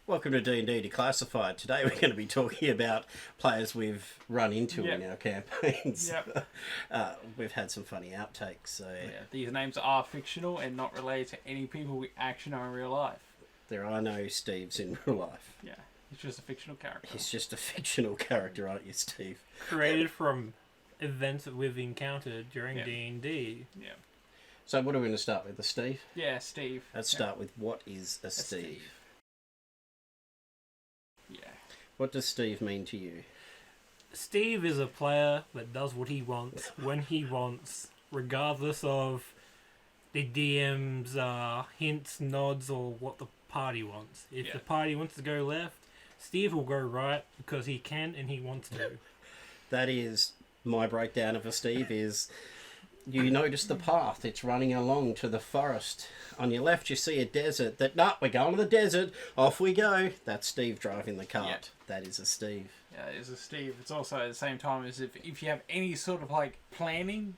Welcome to D&D Declassified. Today we're going to be talking about players we've run into in our campaigns. We've had some funny outtakes. So these names are fictional and not related to any people we actually know in real life. There are no Steves in real life. Yeah, he's just a fictional character. He's just a fictional character, aren't you, Steve? Created from events that we've encountered during D&D. Yeah. So what are we going to start with, the Steve? Yeah, Steve. Let's start with what is a Steve? Yeah. What does Steve mean to you? Steve is a player that does what he wants, when he wants, regardless of the DM's hints, nods, or what the party wants. If the party wants to go left, Steve will go right because he can and he wants to. That is my breakdown of a Steve is... You notice the path. It's running along to the forest. On your left, you see a desert. We're going to the desert. Off we go. That's Steve driving the cart. Yep. That is a Steve. Yeah, it is a Steve. It's also at the same time as if you have any sort of planning,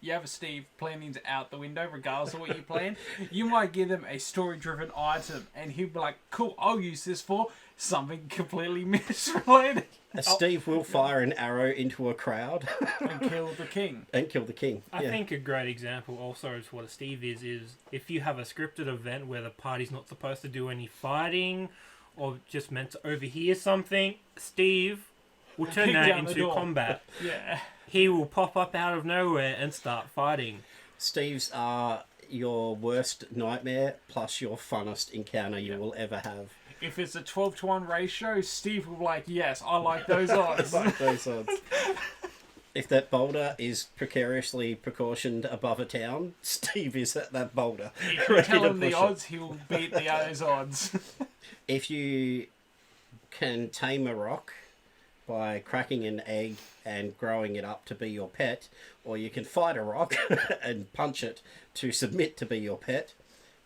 you have a Steve, planning's out the window regardless of what you plan. You might give them a story-driven item and he'll be like, cool, I'll use this for something completely misrelated. A Steve will fire an arrow into a crowd. And kill the king. I think a great example also of what a Steve is if you have a scripted event where the party's not supposed to do any fighting or just meant to overhear something, Steve will turn that into combat. Yeah. He will pop up out of nowhere and start fighting. Steves are your worst nightmare plus your funnest encounter you will ever have. If it's a 12-to-1 ratio, Steve will be like, yes, I like those odds. I like those odds. If that boulder is precariously precautioned above a town, Steve is at that boulder. If you tell him the odds, he'll beat those odds. If you can tame a rock by cracking an egg and growing it up to be your pet, or you can fight a rock and punch it to submit to be your pet,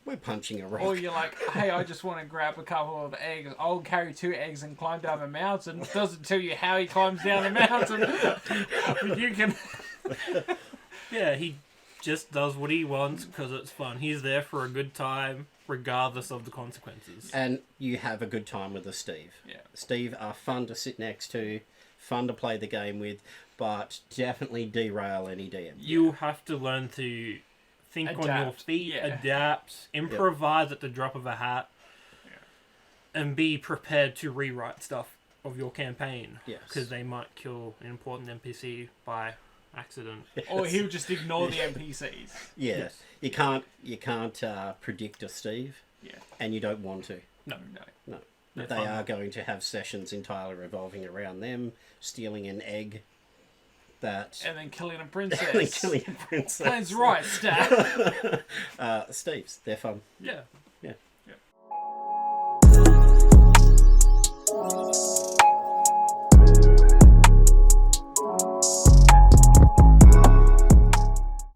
we're punching a rock. Or you're like, hey, I just want to grab a couple of eggs. I'll carry 2 eggs and climb down the mountain. It doesn't tell you how he climbs down the mountain. But you can... Yeah, he just does what he wants because it's fun. He's there for a good time, regardless of the consequences. And you have a good time with a Steve. Yeah. Steve are fun to sit next to, fun to play the game with, but definitely derail any DM. You have to learn to... think on your feet, adapt, improvise at the drop of a hat, and be prepared to rewrite stuff of your campaign. Yes. Because they might kill an important NPC by accident. Yes. Or he'll just ignore the NPCs. Yeah. Yes. You can't predict a Steve. Yeah. And you don't want to. No. They're They fun. are going to have sessions entirely revolving around them, stealing an egg. And then killing a princess. And then killing a princess. Plan's right, Stat. Steves, they're fun. Yeah.